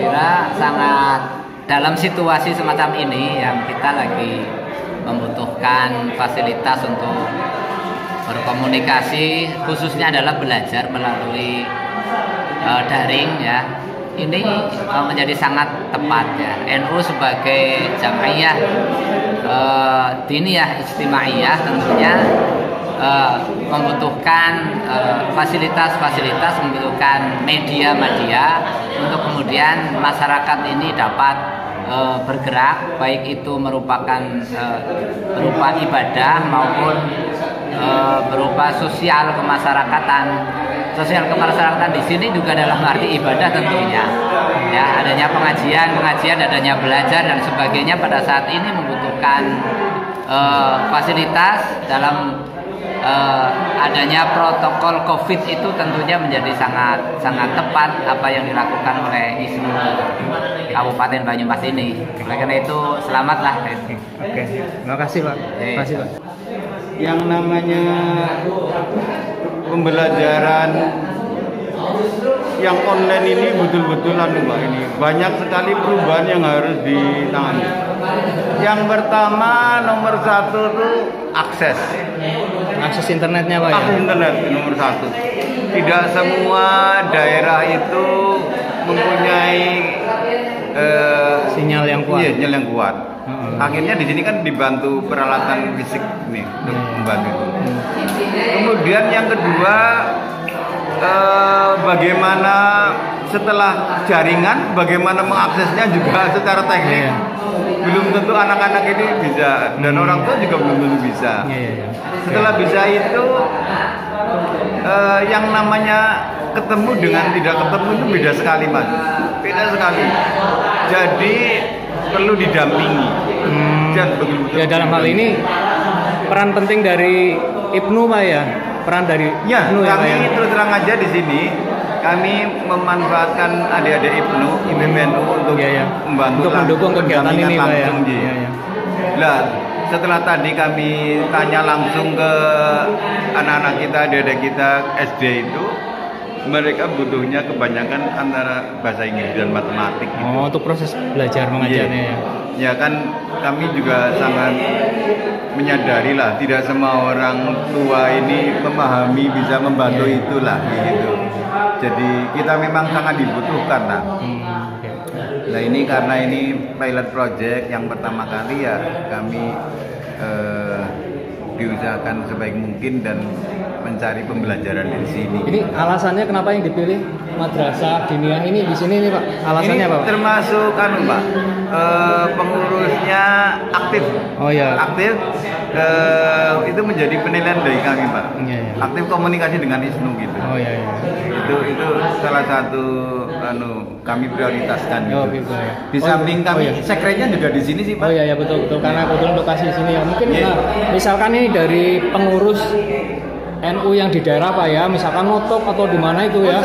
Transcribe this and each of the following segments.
kira sangat dalam situasi semacam ini yang kita lagi membutuhkan fasilitas untuk berkomunikasi, khususnya adalah belajar melalui daring ya. Ini menjadi sangat tepat ya. NU sebagai jam'iyah diniyah ijtimaiyah tentunya membutuhkan fasilitas-fasilitas, membutuhkan media-media untuk kemudian masyarakat ini dapat bergerak, baik itu merupakan berupa ibadah maupun berupa sosial kemasyarakatan. Sosial kemasyarakatan di sini juga dalam arti ibadah tentunya. Ya, adanya pengajian, adanya belajar dan sebagainya pada saat ini membutuhkan fasilitas dalam adanya protokol COVID itu tentunya menjadi sangat tepat apa yang dilakukan oleh ISNU Kabupaten Banyumas ini. Oleh karena itu selamatlah. Oke, terima kasih Pak. Terima kasih Pak. Yang namanya pembelajaran yang online ini betul-betul Pak, ini banyak sekali perubahan yang harus ditangani. Yang pertama nomor satu itu akses internetnya Pak ya? Akses internet nomor satu. Tidak semua daerah itu mempunyai sinyal yang kuat. Iya, sinyal yang kuat. Akhirnya di sini kan dibantu peralatan fisik nih untuk membantu itu. Kemudian yang kedua, bagaimana setelah jaringan, bagaimana mengaksesnya juga secara teknik. Belum tentu anak-anak ini bisa dan orang tua juga belum tentu bisa. Setelah bisa itu, yang namanya ketemu dengan tidak ketemu itu beda sekali Mas. Beda sekali. Jadi perlu didampingi. Ya dalam hal ini peran penting dari IPNU Pak ya. Peran dari ya, IPNU ya Pak ya. Kami terus terang aja di sini kami memanfaatkan adik-adik IPNU, IPMNU untuk membantu untuk mendukung kegiatan ini Pak ya. Nah, setelah tadi kami tanya langsung ke anak-anak kita, adik-adik kita SD itu, mereka butuhnya kebanyakan antara bahasa Inggris dan matematik gitu. Oh, untuk proses belajar mengajarnya ya. Ya kan kami juga sangat menyadari lah tidak semua orang tua ini memahami bisa membantu itulah gitu. Jadi kita memang sangat dibutuhkan lah. Nah ini karena ini pilot project yang pertama kali ya kami diusahakan sebaik mungkin dan mencari pembelajaran di sini. Ini alasannya kenapa yang dipilih madrasah diniyah ini di sini nih Pak? Alasannya ini Pak? Termasuk kan Pak, pengurusnya aktif. Oh ya. Aktif. Itu menjadi penilaian dari kami Pak. Aktif komunikasi dengan ISNU gitu. Oh iya. Itu salah satu kami prioritaskan gitu. Gitu ya. Di samping kami sekretnya juga di sini sih Pak. Oh iya betul karena kebetulan lokasi di sini ya. Mungkin misalkan ini dari pengurus NU yang di daerah Pak ya, misalkan Notok atau di mana itu ya,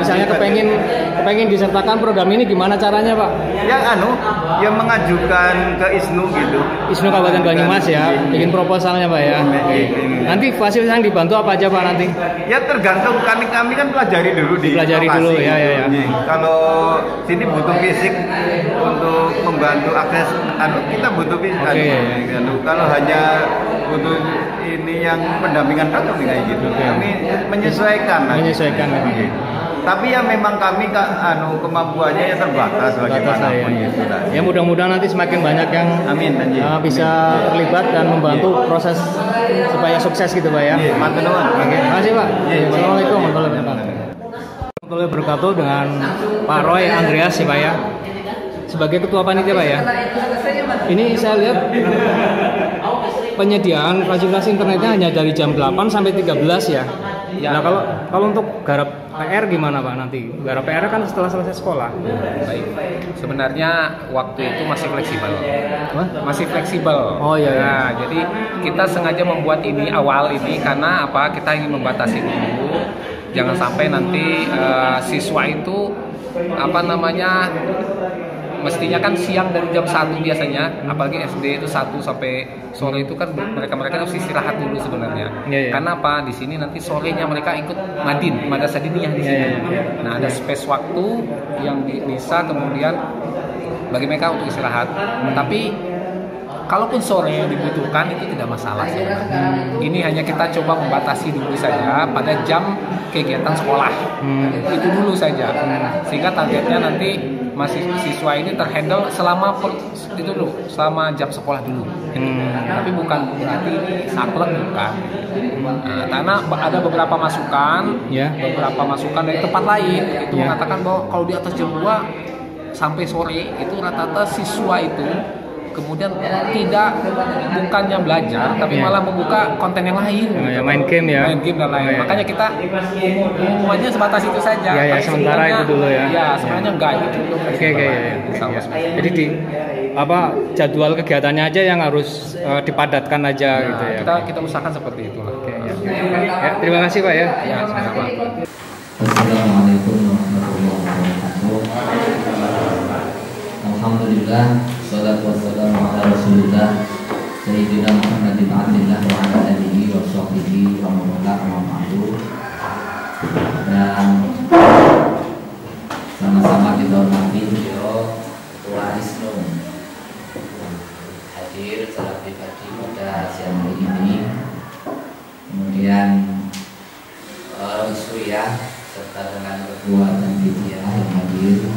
misalnya kepengen disertakan program ini gimana caranya Pak? Yang mengajukan ke ISNU gitu. ISNU Kabupaten Banyumas ya, bikin proposalnya Pak ya. Nanti fasilitas yang dibantu apa aja Pak nanti? Ya tergantung kami kan pelajari dulu di lokasi. Ya. Kalau sini butuh fisik untuk membantu akses, kita butuh fisik. Kalau hanya butuh ini yang pendampingan kami kayak gitu. Kami menyesuaikan. Tapi ya memang kami kemampuannya ya terbatas bagaimanapun gitu. Ya mudah-mudahan nanti semakin banyak yang bisa terlibat dan membantu proses supaya sukses gitu Pak ya. Terima kasih Pak. Assalamualaikum warahmatullahi wabarakatuh dengan Pak Roy Andreas ya Pak ya. Sebagai ketua panitia Pak ya. Ini saya lihat penyediaan fasilitas internetnya hanya dari jam 8 sampai 13 ya. Nah kalau untuk garap PR gimana Pak nanti? Garap PR kan setelah selesai sekolah. Baik. Sebenarnya waktu itu masih fleksibel. Masih fleksibel. Oh iya. Nah, jadi kita sengaja membuat ini awal ini karena apa? Kita ingin membatasi dulu. Jangan sampai nanti siswa itu mestinya kan siang dari jam 1 biasanya, apalagi SD itu 1 sampai sore itu kan mereka harus istirahat dulu sebenarnya. Karena apa? Di sini nanti sorenya mereka ikut madin, madrasah diniyah di sini. Nah, ada space waktu yang bisa kemudian bagi mereka untuk istirahat. Tapi kalaupun sore yang dibutuhkan itu tidak masalah sih. Ini hanya kita coba membatasi dulu saja pada jam kegiatan sekolah. Itu dulu saja. Sehingga targetnya nanti siswa ini terhandle selama jam sekolah dulu. Tapi bukan berarti ini saklek, bukan. Nah, karena ada beberapa masukan dari tempat lain itu mengatakan bahwa kalau di atas jam 2 sampai sore itu rata-rata siswa itu kemudian bukannya belajar tapi malah membuka konten yang lain, main game dan lain. Makanya kita umumnya sebatas itu saja. Sementara itu dulu ya. Sebenarnya enggak gitu. Jadi jadwal kegiatannya aja yang harus dipadatkan aja gitu ya. Kita usahakan seperti itulah. Terima kasih Pak ya. Sama-sama. Assalamualaikum warahmatullahi wabarakatuh. Alhamdulillah, salatu wassalamu ala Rasulillah Sayyidina Muhammadin abdillah wa ala alihi wa sahbihi wa mawala wa ma'adu. Dan sama-sama kita hormati beliau Ketua ISNU hadir secara pribadi pada siang hari ini. Kemudian ISNU ya, serta dengan Ketua dan Vidya yang hadir.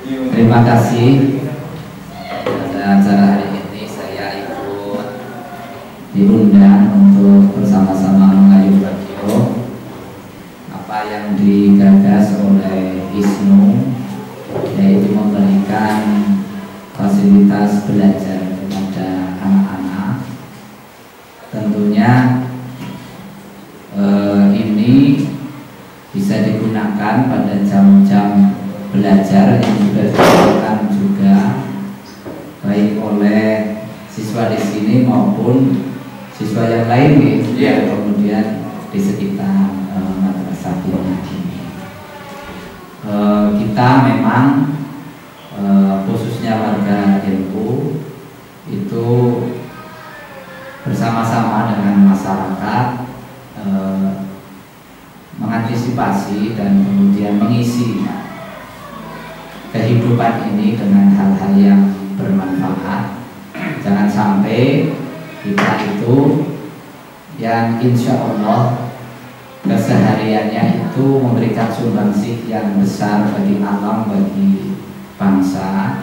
Terima kasih pada acara hari ini saya ikut diundang untuk bersama-sama mengayuh radio apa yang digagas oleh ISNU, yaitu memberikan fasilitas belajar kepada anak-anak. Tentunya ini bisa digunakan pada jam-jam belajar yang sudah dilakukan juga baik oleh siswa di sini maupun siswa yang lain yang kemudian di sekitar madrasah ini. Kita memang khususnya warga NU itu bersama-sama dengan masyarakat mengantisipasi dan kemudian mengisi kehidupan ini dengan hal-hal yang bermanfaat. Jangan sampai kita itu yang insya Allah kesehariannya itu memberikan sumbangsih yang besar bagi alam, bagi bangsa,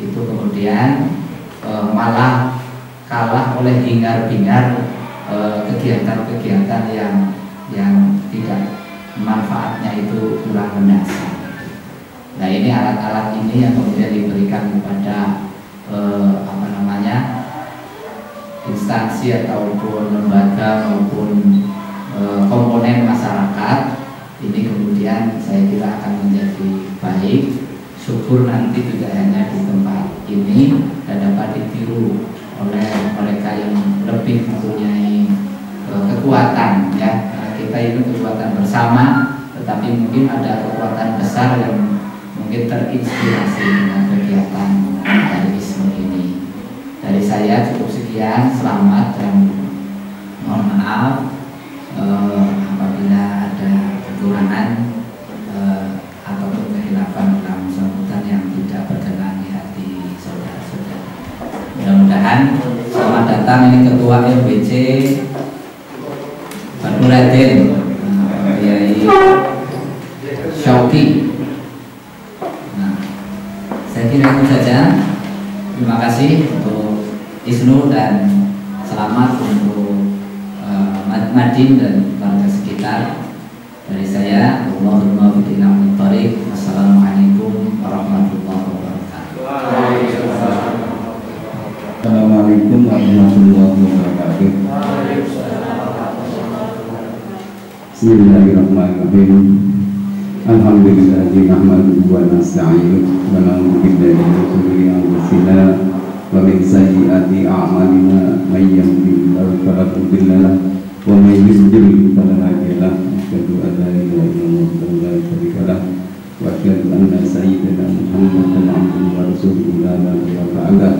itu kemudian malah kalah oleh hingar-bingar kegiatan-kegiatan yang tidak manfaatnya itu kurang mendasar. Nah, ini alat-alat ini yang kemudian diberikan kepada instansi ataupun lembaga maupun komponen masyarakat. Ini kemudian saya kira akan menjadi baik. Syukur nanti tidak hanya di tempat ini dan dapat ditiru oleh mereka yang lebih mempunyai kekuatan ya. Kita ini kekuatan bersama, tetapi mungkin ada kekuatan besar yang mungkin terinspirasi dengan kegiatan dari ISNU ini. Dari saya cukup sekian, selamat dan mohon maaf apabila ada kekurangan atau kehilafan dalam sambutan yang tidak berkenan di hati saudara-saudara. Mudah-mudahan selamat datang ini Ketua RBC Baduladen Kiai Syauki. Saya kira itu saja. Terima kasih untuk ISNU dan selamat untuk Madin dan warga sekitar. Dari saya, Allahumma bidina mubarak. Wassalamualaikum warahmatullahi wabarakatuh. Assalamualaikum warahmatullahi wabarakatuh. Bismillahirrahmanirrahim. Alhamdulillahi nahmaduhu wa nasta'inuhu wa na'udzu billahi min shururi anfusina wa min sayyiati a'malina may yahdihillahu fala mudilla lahu wa may yudlil fala hadiya lahu. Asyhadu an la ilaha illallah wa la syarika lahu wa وأشهد أن سيدنا محمدا عبده ورسوله لا نبي بعده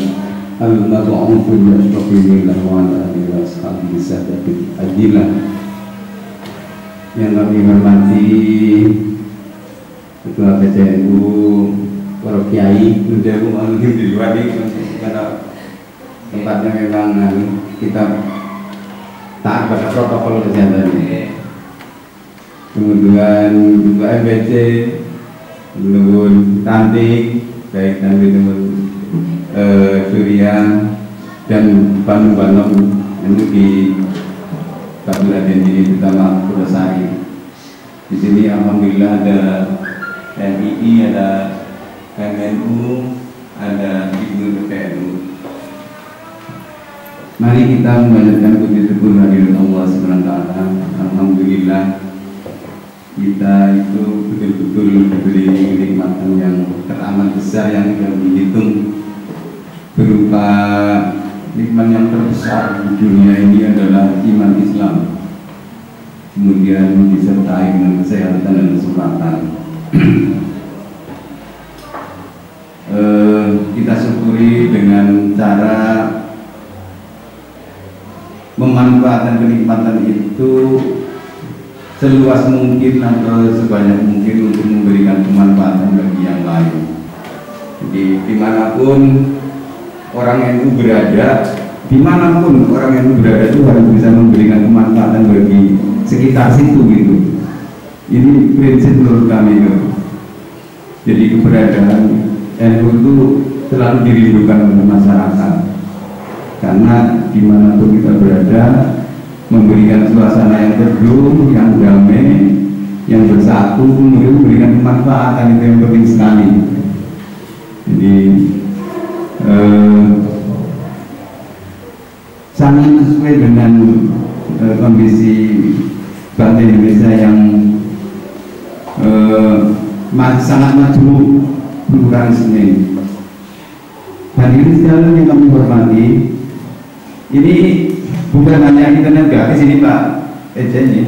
المبعوث بأشرف الله وعلى آله وأصحابه السادة الأجلة. Yang kami hormati Ketua PCNU, para kiai, sudah mungkin di luar ini karena tempatnya memang kita taat pada protokol kesehatan. Kemudian Ketua MBC, Nurul Tantik, baik dan Surya dan Banu itu di Kabupaten ini terutama Pulasari. Di sini alhamdulillah ada TNI, ada KMNU, ada Ibnu PNU. Mari kita memanjatkan puji syukur kehadirat Allah Subhanahu wa taala. Alhamdulillah kita itu betul-betul diberi kenikmatan yang teramat besar yang tidak dihitung, berupa nikmat yang terbesar di dunia ini adalah iman Islam, kemudian disertai dengan kesehatan dan kesempatan. Kita syukuri dengan cara memanfaatkan kenikmatan itu seluas mungkin atau sebanyak mungkin untuk memberikan kemanfaatan bagi yang lain. Jadi dimanapun orang NU berada, dimanapun orang NU berada itu harus bisa memberikan kemanfaatan bagi sekitar situ gitu. Ini prinsip menurut kami gitu. Jadi keberadaan NU itu selalu dirindukan oleh masyarakat, karena dimanapun kita berada memberikan suasana yang teduh, yang damai, yang bersatu, kemudian memberikan kemanfaatan, itu yang penting sekali. Jadi sangat sesuai dengan kondisi bangsa Indonesia yang sangat majemuk pluralisme. Hadirin sekalian yang kami hormati, ini bukan hanya internet gratis ini Pak Ejen ini,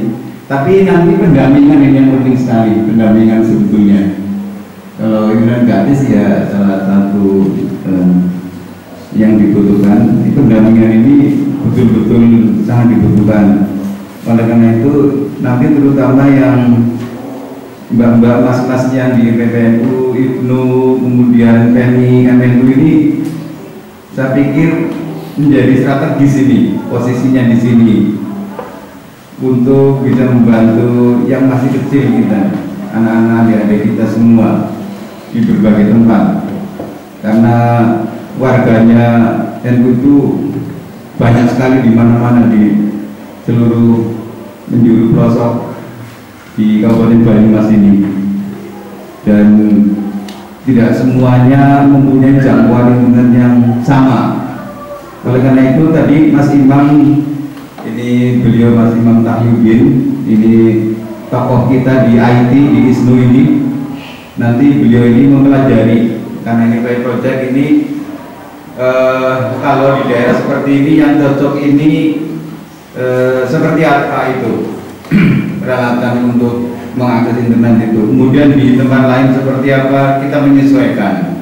tapi nanti pendampingan ini yang penting sekali, pendampingan sebetulnya. Kalau internet gratis ya salah satu yang dibutuhkan, itu pendampingan ini betul-betul sangat dibutuhkan. Oleh karena itu nanti terutama yang mbak-mbak mas-masnya di PPNU, Ibnu, kemudian PNI, KMNU ini saya pikir menjadi strategis ini, posisinya di sini untuk bisa membantu yang masih kecil kita, anak-anak adik-adik kita semua di berbagai tempat, karena warganya NU itu banyak sekali di mana-mana di seluruh penjuru pelosok di Kabupaten Banyumas ini, dan tidak semuanya mempunyai jangkauan lingkungan yang sama. Oleh karena itu tadi Mas Imam, ini beliau Mas Imam Tahyudin, ini tokoh kita di IT di ISNU ini, nanti beliau ini mempelajari, karena ini project ini kalau di daerah seperti ini yang cocok ini seperti apa itu peralatan untuk mengakses internet itu, kemudian di tempat lain seperti apa, kita menyesuaikan.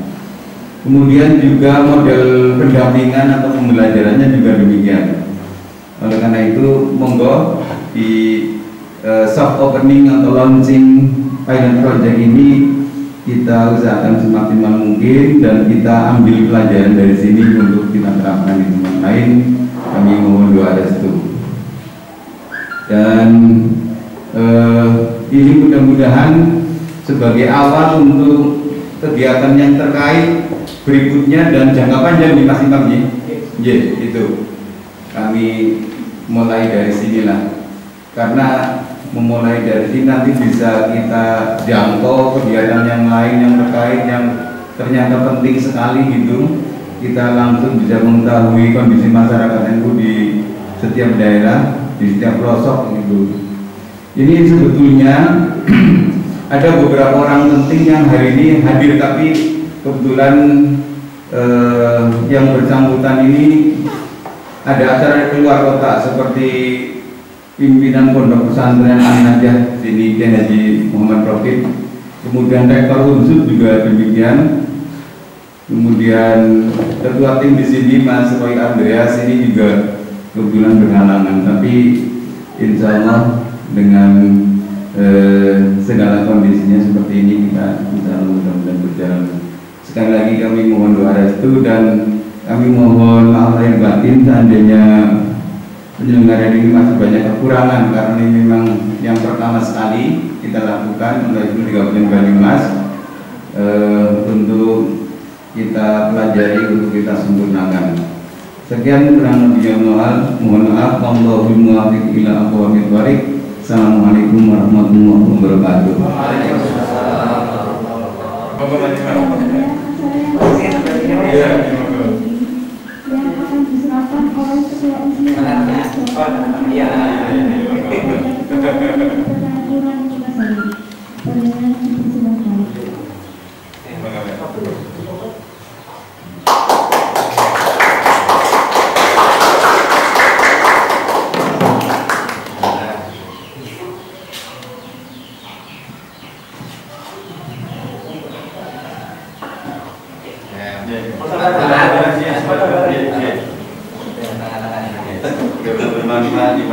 Kemudian juga model pendampingan atau pembelajarannya juga demikian. Oleh karena itu monggo di soft opening atau launching pilot project ini kita usahakan semaksimal mungkin dan kita ambil pelajaran dari sini untuk kita terapkan di tempat lain. Kami mohon doa restu. Dan ini mudah-mudahan sebagai awal untuk kegiatan yang terkait berikutnya dan jangka panjang di Mas-Imam itu kami mulai dari sinilah, karena memulai dari sini nanti bisa kita jangkau kegiatan yang lain yang terkait yang ternyata penting sekali gitu, kita langsung bisa mengetahui kondisi masyarakat NU di setiap daerah, di setiap pelosok gitu. Ini sebetulnya ada beberapa orang penting yang hari ini hadir, tapi kebetulan yang bersangkutan ini ada acara keluar kota seperti pimpinan Pondok Pesantren An-Najah sini Kiai Haji Muhammad Rofik, Kemudian rektor unsur juga demikian. Kemudian ketua tim di sini Mas Roy Andreas ini juga kebetulan berhalangan, tapi insya Allah dengan segala kondisinya seperti ini kita insya Allah mudah-mudahan berjalan. Sekali lagi kami mohon doa restu dan kami mohon maaf lahir batin seandainya penyelenggaraan ini masih banyak kekurangan, karena ini memang yang pertama sekali kita lakukan oleh di Kabupaten Banyumas untuk kita pelajari, untuk kita sempurnakan. Sekian kurang lebihnya mohon maaf. Allahumma muwaffiq ila aqwamit thoriq. Assalamualaikum warahmatullahi wabarakatuh. Bermanfaat di